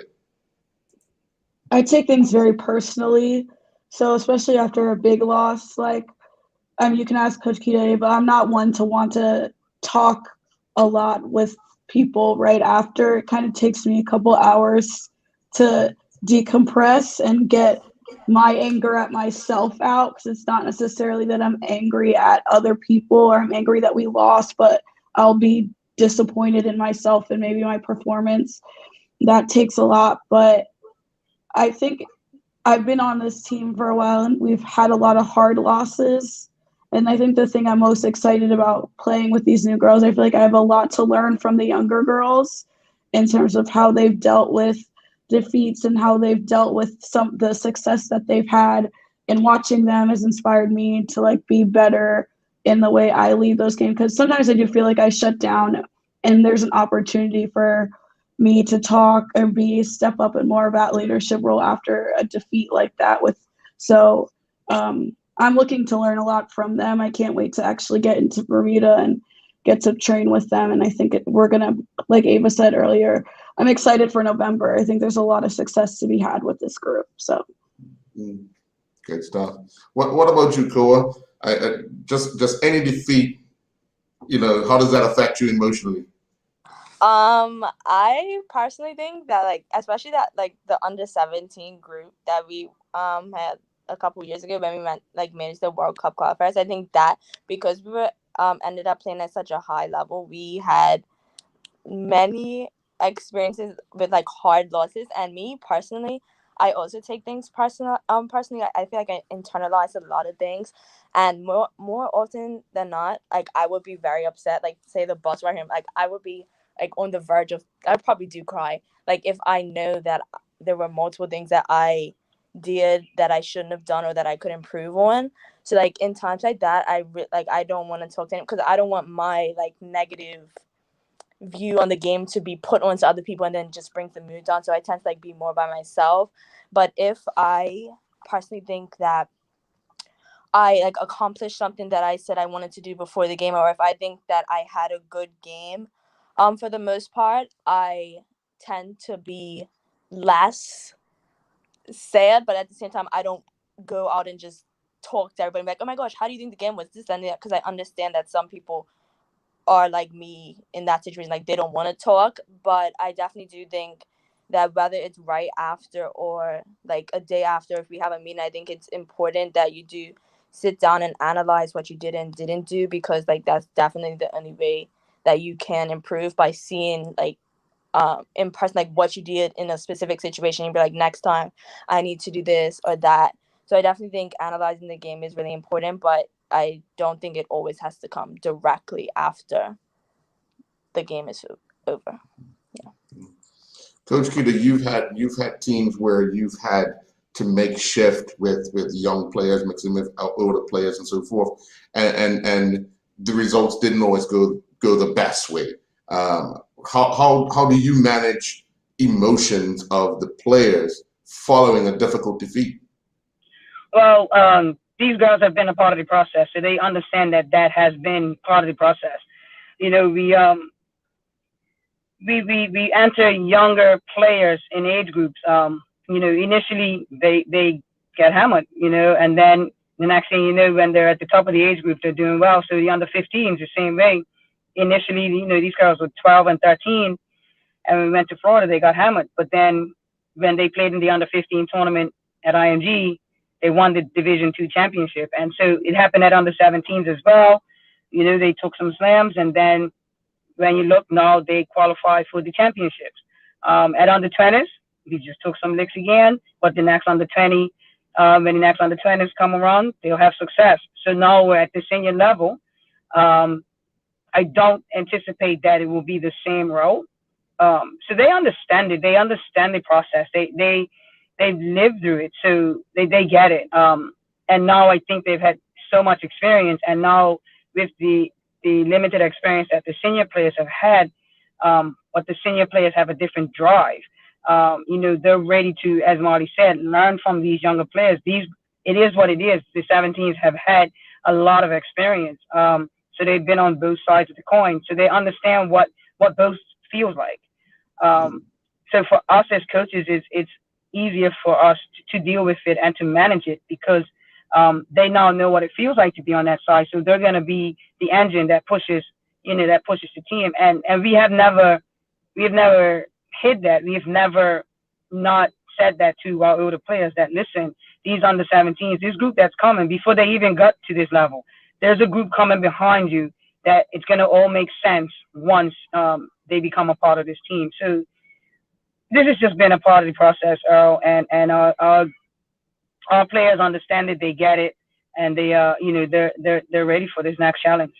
I take things very personally. So especially after a big loss, you can ask Coach Kita, but I'm not one to want to talk a lot with people right after. It kind of takes me a couple hours to decompress and get my anger at myself out, because it's not necessarily that I'm angry at other people or I'm angry that we lost, but I'll be disappointed in myself and maybe my performance. That takes a lot, but I think I've been on this team for a while and we've had a lot of hard losses. And I think the thing I'm most excited about playing with these new girls, I feel like I have a lot to learn from the younger girls in terms of how they've dealt with defeats and how they've dealt with the success that they've had. And watching them has inspired me to be better in the way I lead those games. Because sometimes I do feel like I shut down and there's an opportunity for me to talk and step up in more of that leadership role after a defeat like that. I'm looking to learn a lot from them. I can't wait to actually get into Bermuda and get to train with them. And I think we're going to, like Ava said earlier, I'm excited for November. I think there's a lot of success to be had with this group. So. Good stuff. What about you, Koa? Just any defeat, how does that affect you emotionally? I personally think that, like, especially that, like, the under-17 group that we had a couple years ago when we managed the World Cup qualifiers, I think that because we were ended up playing at such a high level, we had many experiences with like hard losses. And me personally, I also take things personally. I feel like I internalize a lot of things, and more often than not, like, I would be very upset. Like, say the bus right here, like, I would be like on the verge of, I'd probably do cry. Like, if I know that there were multiple things that I did that I shouldn't have done or that I could improve on. So like in times like that, I don't want to talk to him because I don't want my like negative view on the game to be put onto other people and then just brings the mood down. So I tend to like be more by myself. But if I personally think that I like accomplished something that I said I wanted to do before the game, or if I think that I had a good game, for the most part, I tend to be less sad, but at the same time, I don't go out and just talk to everybody like, oh my gosh, how do you think the game was this and that? Because I understand that some people are like me in that situation, like they don't want to talk. But I definitely do think that whether it's right after or like a day after, if we have a meeting, I think it's important that you do sit down and analyze what you did and didn't do, because like that's definitely the only way that you can improve, by seeing like in person like what you did in a specific situation. You'd be like, next time I need to do this or that. So I definitely think analyzing the game is really important, but I don't think it always has to come directly after the game is over. Yeah. Coach Kita, you've had teams where you've had to make shift with young players, mixing with older players and so forth, and the results didn't always go the best way. How do you manage emotions of the players following a difficult defeat? Well, these girls have been a part of the process, so they understand that has been part of the process. We enter younger players in age groups. Initially they get hammered, and then the next thing you know, when they're at the top of the age group, they're doing well. So the under 15s the same way. Initially, these girls were 12 and 13, and when we went to Florida, they got hammered. But then when they played in the under 15 tournament at IMG, they won the Division II championship. And so it happened at under 17s as well. They took some slams, and then when you look now, they qualify for the championships. At under 20s, we just took some licks again, but the next under 20, when the next under 20s come around, they'll have success. So now we're at the senior level. I don't anticipate that it will be the same road. So they understand it. They understand the process. They've lived through it, so they get it. And now I think they've had so much experience, and now with the limited experience that the senior players have had, but the senior players have a different drive. They're ready to, as Marty said, learn from these younger players. It is what it is. The 17s have had a lot of experience. So they've been on both sides of the coin. So they understand what both feels like. So for us as coaches, it's easier for us to deal with it and to manage it, because they now know what it feels like to be on that side. So they're going to be the engine that pushes the team. And we have never hid that. We've never not said that to our older players, that listen, these under 17s, this group that's coming before they even got to this level, there's a group coming behind you that it's going to all make sense once they become a part of this team. So this has just been a part of the process, Earl, and our players understand it, they get it, and they're ready for this next challenge.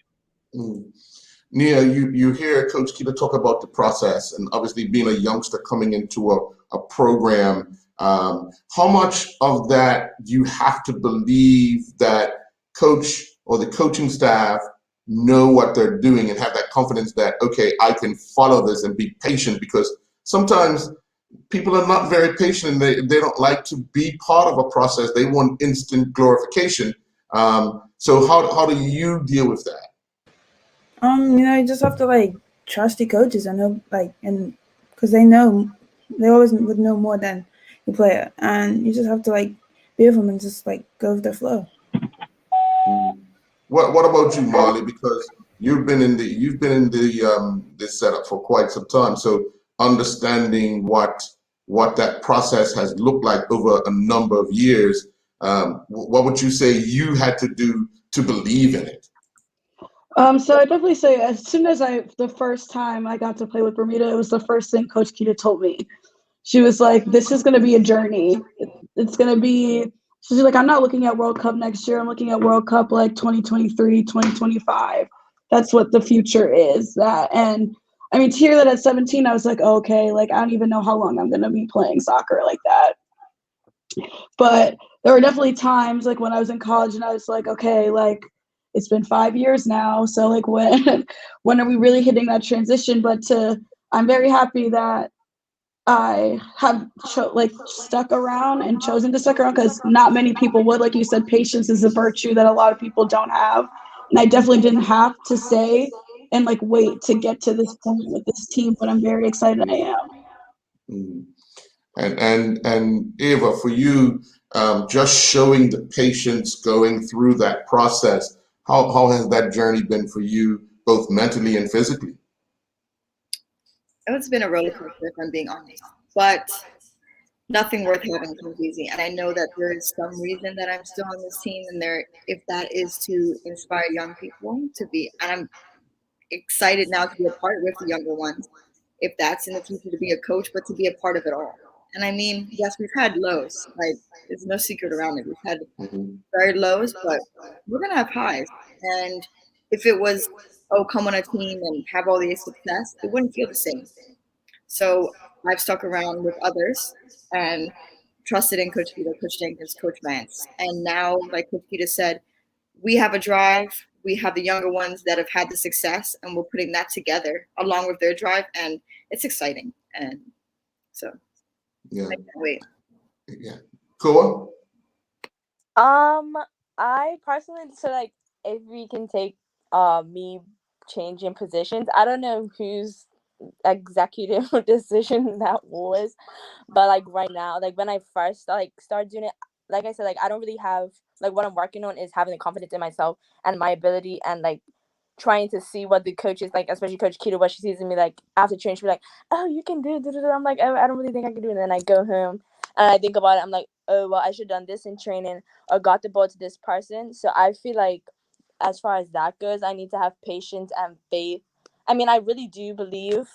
Nia, you hear Coach Kita talk about the process, and obviously being a youngster coming into a program, how much of that you have to believe that coach or the coaching staff know what they're doing and have that confidence that, okay, I can follow this and be patient, because sometimes people are not very patient, and they don't like to be part of a process. They want instant glorification. So how do you deal with that? You just have to like trust the coaches and know like and because they always would know more than the player, and you just have to like be with them and just like go with the flow. What about you, Marley? Because you've been in the this setup for quite some time, so understanding what that process has looked like over a number of years, what would you say you had to do to believe in it? So I definitely say as soon as the first time I got to play with Bermuda, it was the first thing Coach Kita told me. She was like, "This is going to be a journey. It's going to be." She's like, "I'm not looking at World Cup next year. I'm looking at World Cup like 2023, 2025. That's what the future is." And I mean, to hear that at 17, I was like, oh, "Okay, like I don't even know how long I'm going to be playing soccer like that." But there were definitely times like when I was in college and I was like, "Okay, like it's been 5 years now, so like when when are we really hitting that transition?" But I'm very happy that I have stuck around and chosen to stick around because not many people would. Like you said, patience is a virtue that a lot of people don't have. And I definitely didn't have to stay and like wait to get to this point with this team, but I'm very excited I am. Mm. And Eva, for you, just showing the patience going through that process, how has that journey been for you, both mentally and physically? It's been a roller coaster, if I'm being honest. But nothing worth having comes easy. And I know that there is some reason that I'm still on this team, and if that is to inspire young people to be, and I'm excited now to be a part with the younger ones. If that's in the future to be a coach, but to be a part of it all. And I mean, yes, we've had lows. Like, there's no secret around it. We've had Mm-hmm. very lows, but we're gonna have highs. And if it was, oh, come on a team and have all the success, it wouldn't feel the same. So I've stuck around with others and trusted in Coach Vito, Coach Jenkins, Coach Vance. And now, like Coach Vito said, we have a drive. We have the younger ones that have had the success, and we're putting that together along with their drive, and it's exciting. And so Yeah, I can't wait. yeah. Cool. I personally, so like if we can take me changing positions, I don't know whose executive decision that was, but like right now, like when I first like started doing it, like I said, like I don't really have like what I'm working on is having the confidence in myself and my ability, and like trying to see what the coaches like, especially Coach Keto, what she sees in me like after training, she'll be like, "Oh, you can do it." I'm like, "Oh, I don't really think I can do it." And then I go home and I think about it. I'm like, "Oh, well, I should have done this in training or got the ball to this person." So I feel like as far as that goes, I need to have patience and faith. I mean, I really do believe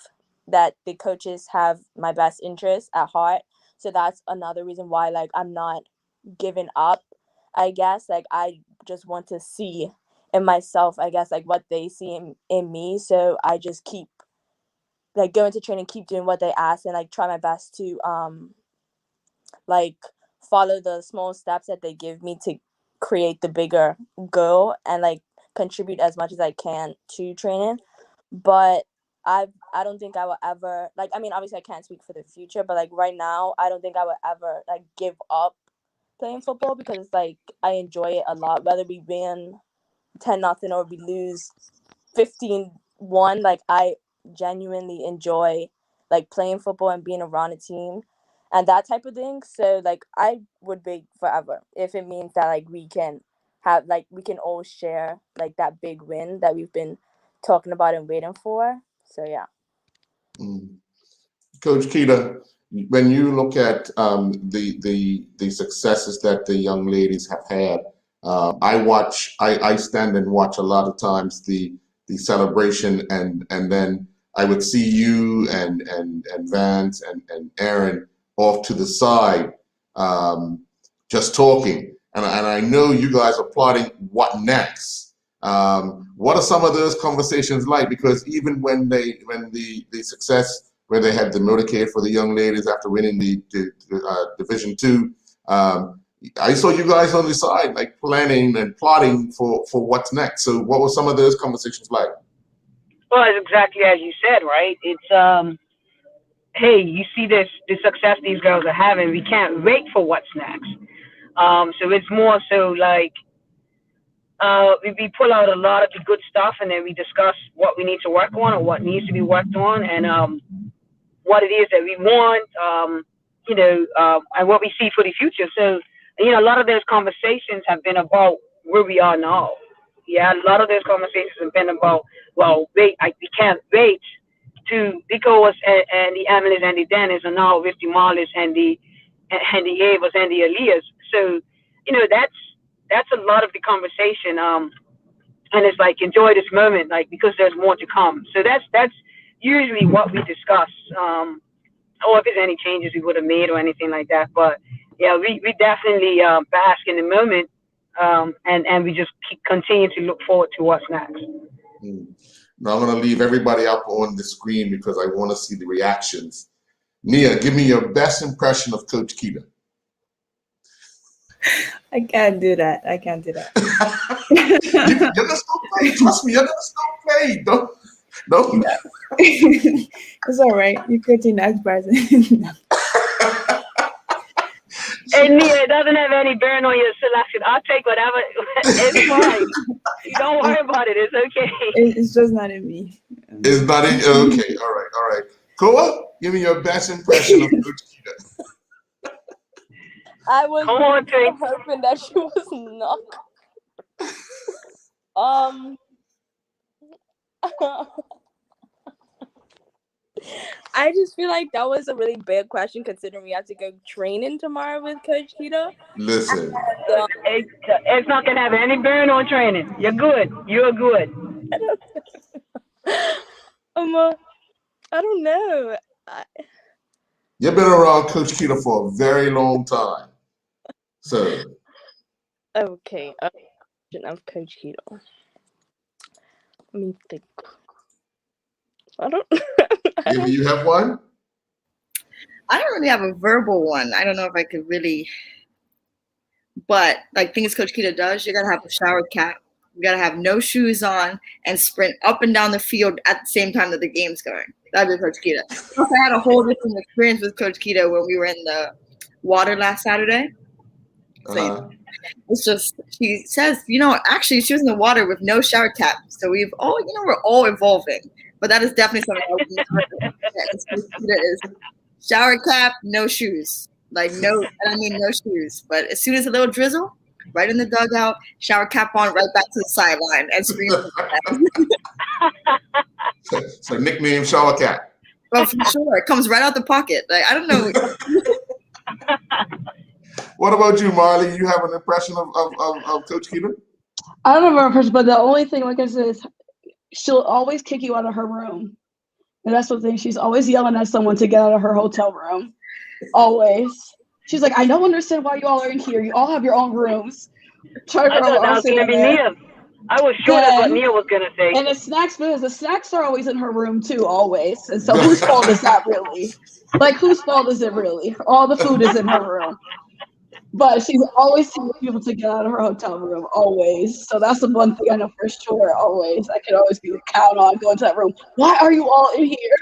that the coaches have my best interest at heart. So that's another reason why like I'm not giving up. I guess like I just want to see in myself, I guess, like what they see in me. So I just keep like going to training, keep doing what they ask, and like try my best to like follow the small steps that they give me to create the bigger goal and like contribute as much as I can to training. But I don't think I will ever like, I mean, obviously I can't speak for the future, but like right now I don't think I will ever like give up playing football, because it's like I enjoy it a lot, whether we win 10-0 or we lose 15-1. Like I genuinely enjoy like playing football and being around a team and that type of thing. So like I would be forever if it means that like we can have like we can all share like that big win that we've been talking about and waiting for. So yeah. Mm. Coach Keita, when you look at the successes that the young ladies have had, I stand and watch a lot of times the celebration, and then I would see you and Vance and Aaron off to the side, just talking, and I know you guys are plotting what next. What are some of those conversations like? Because even when the success where they had the motorcade for the young ladies after winning the Division Two. I saw you guys on the side, like planning and plotting for what's next. So, what were some of those conversations like? Well, it's exactly as you said, right? hey, you see this the success these girls are having. We can't wait for what's next. So it's more so like we pull out a lot of the good stuff, and then we discuss what we need to work on or what needs to be worked on, and what it is that we want, and what we see for the future. So, a lot of those conversations have been about where we are now. Yeah, a lot of those conversations have been about, well, we can't wait to because and the Emilys and the Dennis are now with the Marlies and the Avas and the Aliyahs. So, that's a lot of the conversation. And it's like enjoy this moment, like because there's more to come. So that's usually what we discuss. Or if there's any changes we would have made or anything like that. But yeah, we definitely bask in the moment, and we just continue to look forward to what's next. Now I'm going to leave everybody up on the screen because I want to see the reactions. Nia, give me your best impression of Coach Keita. I can't do that. I can't do that. You're gonna still play. Trust me, you're gonna still play. Don't. It's all right. You could the next person. Hey, Nia, it doesn't have any bearing on your selection. I'll take whatever. It's fine. You don't worry about it. It's okay. It's just not in me. It's not in. Okay. All right. Koa, give me your best impression of Coach Keita. I was hoping that she was not. I just feel like that was a really big question considering we have to go training tomorrow with Coach Keita. Listen. It's not going to have any bearing on training. You're good. You're good. I don't know. You've been around Coach Keita for a very long time. So. Okay. Of Coach Keita. Let me think. I don't. You have one? I don't really have a verbal one. I don't know if I could really. But like things Coach Keita does, you gotta have a shower cap. You gotta have no shoes on and sprint up and down the field at the same time that the game's going. That'd be Coach Keita. I had a whole different experience with Coach Keita when we were in the water last Saturday. So it's just she says, actually she was in the water with no shower cap. So we're all evolving. But that is definitely something is shower cap, no shoes. Like no shoes. But as soon as a little drizzle, right in the dugout, shower cap on, right back to the sideline and scream. So nickname shower cap. Well, for sure. It comes right out the pocket. Like I don't know. What about you, Marley? You have an impression of Coach Keita? I don't have an impression, but the only thing, like I said, is she'll always kick you out of her room. And that's the thing. She's always yelling at someone to get out of her hotel room. Always. She's like, I don't understand why you all are in here. You all have your own rooms. I thought that was going to be Nia. I was sure that's what Nia was going to say. And the snacks are always in her room too, always. And so whose fault is that really? Like, whose fault is it really? All the food is in her room. But she's always telling people to get out of her hotel room, always. So that's the one thing I know for sure, always. I could always be count on going to that room. Why are you all in here?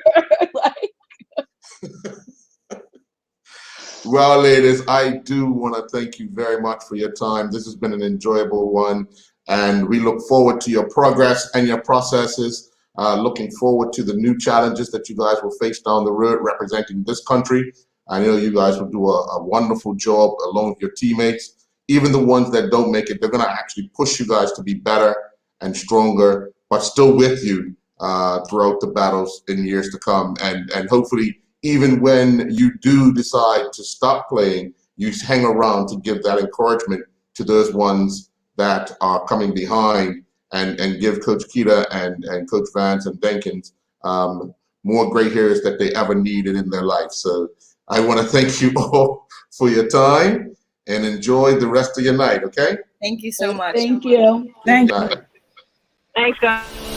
Well, ladies, I do want to thank you very much for your time. This has been an enjoyable one, and we look forward to your progress and your processes. Looking forward to the new challenges that you guys will face down the road representing this country. I know you guys will do a wonderful job along with your teammates. Even the ones that don't make it, they're going to actually push you guys to be better and stronger, but still with you throughout the battles in years to come. And hopefully, even when you do decide to stop playing, you hang around to give that encouragement to those ones that are coming behind and give Coach Keita and Coach Vance and Denkins more gray hairs that they ever needed in their life. So I want to thank you all for your time and enjoy the rest of your night, okay? Thank you so much. Thank you. Thank you. Thanks, guys.